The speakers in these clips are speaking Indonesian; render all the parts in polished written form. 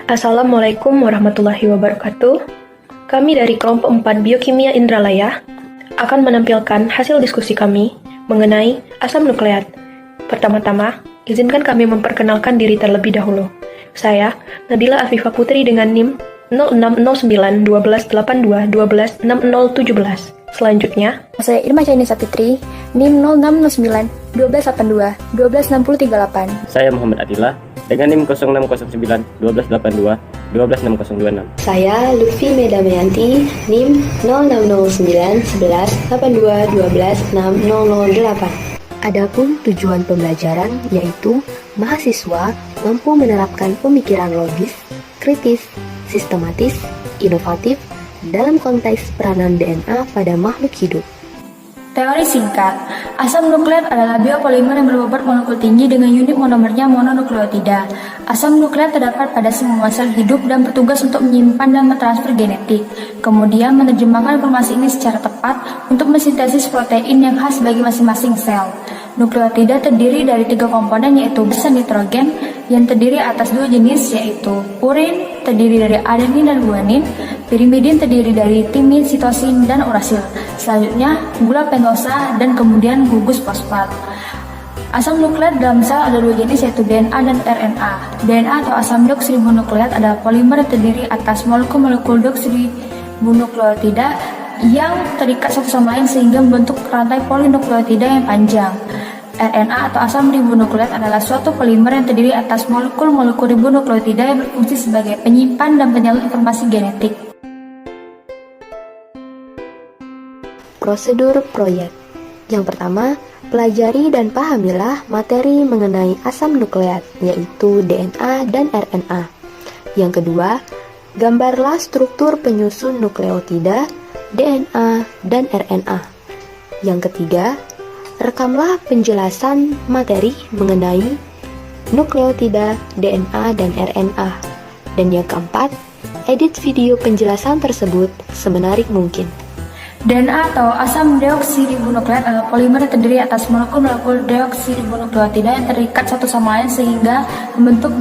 Assalamualaikum warahmatullahi wabarakatuh. Kami dari kelompok 4 Biokimia Indralaya akan menampilkan hasil diskusi kami mengenai asam nukleat. Pertama-tama, izinkan kami memperkenalkan diri terlebih dahulu. Saya, Nabila Afifah Putri dengan NIM 0609 1282 12 6017. Selanjutnya, Saya Irma Chani Sapitri, NIM 0609 1282 126038. Saya Muhammad Adillah dengan NIM 0609 1282 126026. Saya Lutfi Medamayanti, NIM 0609 11 82 12 6008. Adapun tujuan pembelajaran yaitu mahasiswa mampu menerapkan pemikiran logis, kritis, sistematis, inovatif dalam konteks peranan DNA pada makhluk hidup. Teori singkat, asam nukleat adalah biopolimer yang berbobot molekul tinggi dengan unit monomernya mononukleotida. Asam nukleat terdapat pada semua sel hidup dan bertugas untuk menyimpan dan mentransfer genetik, kemudian menerjemahkan informasi ini secara tepat untuk mensintesis protein yang khas bagi masing-masing sel. Nukleotida terdiri dari 3 komponen yaitu basa nitrogen yang terdiri atas 2 jenis yaitu purin terdiri dari adenin dan guanin, pirimidin terdiri dari timin, sitosin, dan urasil. Selanjutnya gula pentosa dan kemudian gugus fosfat. Asam nukleat dalam sel ada 2 jenis yaitu DNA dan RNA. DNA atau asam deoksiribonukleat adalah polimer yang terdiri atas molekul-molekul deoksiribonukleotida yang terikat satu sama lain sehingga membentuk rantai polinukleotida yang panjang. RNA atau asam ribonukleat adalah suatu polimer yang terdiri atas molekul-molekul ribonukleotida yang berfungsi sebagai penyimpan dan penyalur informasi genetik. Prosedur proyek. Yang pertama, pelajari dan pahamilah materi mengenai asam nukleat, yaitu DNA dan RNA. Yang kedua, gambarlah struktur penyusun nukleotida, DNA, dan RNA. Yang ketiga, rekamlah penjelasan materi mengenai nukleotida, DNA, dan RNA. Dan yang keempat, edit video penjelasan tersebut semenarik mungkin. DNA atau asam deoksiribonukleat adalah polimer yang terdiri atas molekul-molekul deoksiribonukleotida yang terikat satu sama lain sehingga membentuk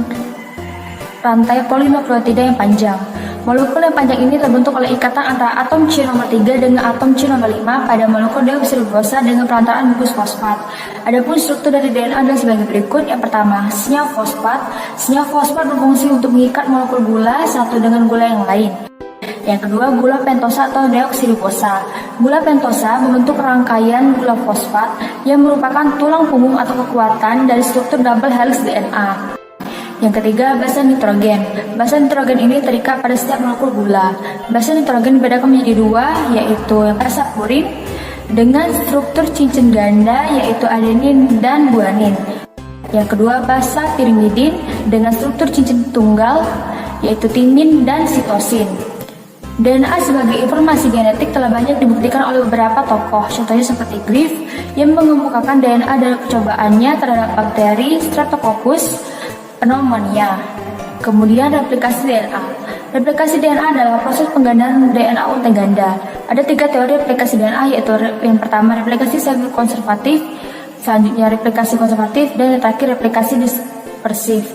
rantai polinukleotida yang panjang. Molekul yang panjang ini terbentuk oleh ikatan antara atom C nomor 3 dengan atom C nomor 5 pada molekul deoksiribosa dengan perantaraan gugus fosfat. Adapun struktur dari DNA adalah sebagai berikut. Yang pertama, senyawa fosfat. Senyawa fosfat berfungsi untuk mengikat molekul gula satu dengan gula yang lain. Yang kedua, gula pentosa atau deoksiribosa. Gula pentosa membentuk rangkaian gula fosfat yang merupakan tulang punggung atau kekuatan dari struktur double helix DNA. Yang ketiga, basa nitrogen. Basa nitrogen ini terikat pada setiap molekul gula. Basa nitrogen dibedakan menjadi 2, yaitu yang basa purin dengan struktur cincin ganda yaitu adenin dan guanin. Yang kedua, basa pirimidin dengan struktur cincin tunggal yaitu timin dan sitosin. DNA sebagai informasi genetik telah banyak dibuktikan oleh beberapa tokoh, contohnya seperti Griff yang mengemukakan DNA dalam percobaannya terhadap bakteri Streptococcus pneumonia. Kemudian replikasi DNA. Replikasi DNA adalah proses penggandaan DNA untai ganda. Ada 3 teori replikasi DNA yaitu yang pertama replikasi semi konservatif, selanjutnya replikasi konservatif, dan yang terakhir replikasi dispersif.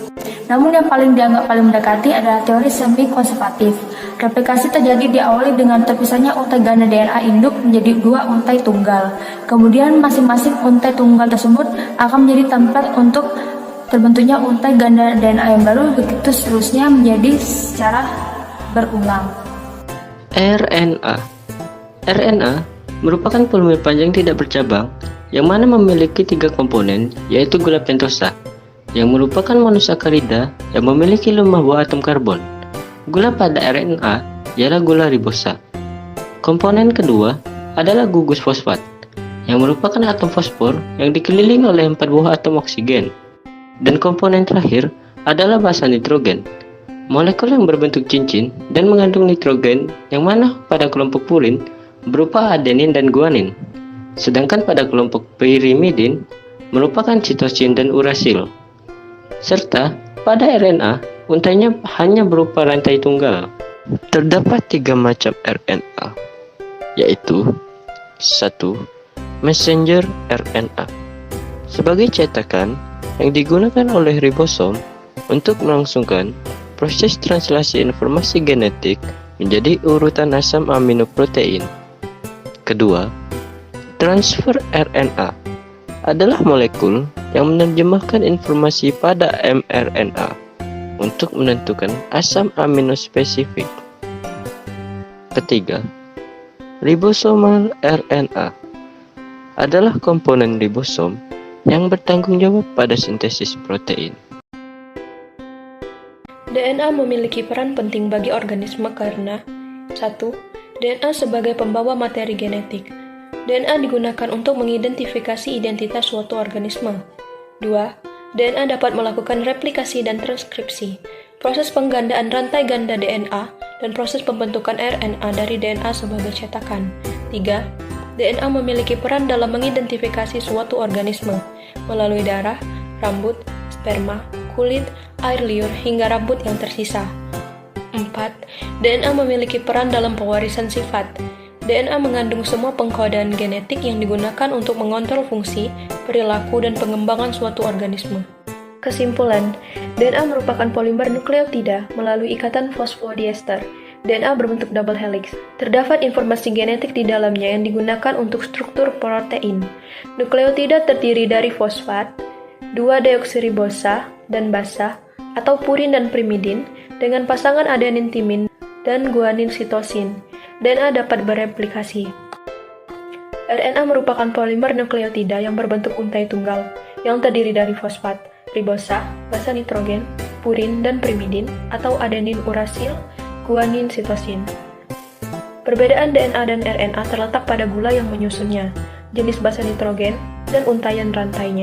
Namun yang paling dianggap paling mendekati adalah teori semi konservatif. Replikasi terjadi diawali dengan terpisahnya untai ganda DNA induk menjadi 2 untai tunggal. Kemudian masing-masing untai tunggal tersebut akan menjadi tempat untuk terbentuknya untai ganda DNA yang baru, begitu seterusnya menjadi secara berulang. RNA. RNA merupakan polimer panjang tidak bercabang yang mana memiliki 3 komponen yaitu gula pentosa yang merupakan monosakarida yang memiliki 5 buah atom karbon. Gula pada RNA ialah gula ribosa. Komponen kedua adalah gugus fosfat yang merupakan atom fosfor yang dikelilingi oleh 4 buah atom oksigen. Dan komponen terakhir adalah basa nitrogen, molekul yang berbentuk cincin dan mengandung nitrogen yang mana pada kelompok purin berupa adenin dan guanin, sedangkan pada kelompok pirimidin merupakan sitosin dan urasil. Serta pada RNA untainya hanya berupa rantai tunggal. Terdapat 3 macam RNA, yaitu 1. Messenger RNA sebagai cetakan yang digunakan oleh ribosom untuk melangsungkan proses translasi informasi genetik menjadi urutan asam amino protein. Kedua, transfer RNA adalah molekul yang menerjemahkan informasi pada mRNA untuk menentukan asam amino spesifik. Ketiga, ribosomal RNA adalah komponen ribosom yang bertanggung jawab pada sintesis protein. DNA memiliki peran penting bagi organisme karena 1. DNA sebagai pembawa materi genetik. DNA digunakan untuk mengidentifikasi identitas suatu organisme. 2. DNA dapat melakukan replikasi dan transkripsi, proses penggandaan rantai ganda DNA, dan proses pembentukan RNA dari DNA sebagai cetakan. 3. DNA memiliki peran dalam mengidentifikasi suatu organisme melalui darah, rambut, sperma, kulit, air liur, hingga rambut yang tersisa. 4. DNA memiliki peran dalam pewarisan sifat. DNA mengandung semua pengkodaan genetik yang digunakan untuk mengontrol fungsi, perilaku, dan pengembangan suatu organisme. Kesimpulan, DNA merupakan polimer nukleotida melalui ikatan fosfodiester. DNA berbentuk double helix. Terdapat informasi genetik di dalamnya yang digunakan untuk struktur protein. Nukleotida terdiri dari fosfat, 2-deoksiribosa, dan basa, atau purin dan primidin, dengan pasangan adenin timin dan guanin sitosin. DNA dapat bereplikasi. RNA merupakan polimer nukleotida yang berbentuk untai tunggal, yang terdiri dari fosfat, ribosa, basa nitrogen, purin, dan primidin, atau adenin urasil, guanin sitosin. Perbedaan DNA dan RNA terletak pada gula yang menyusunnya, jenis basa nitrogen, dan untaian rantainya.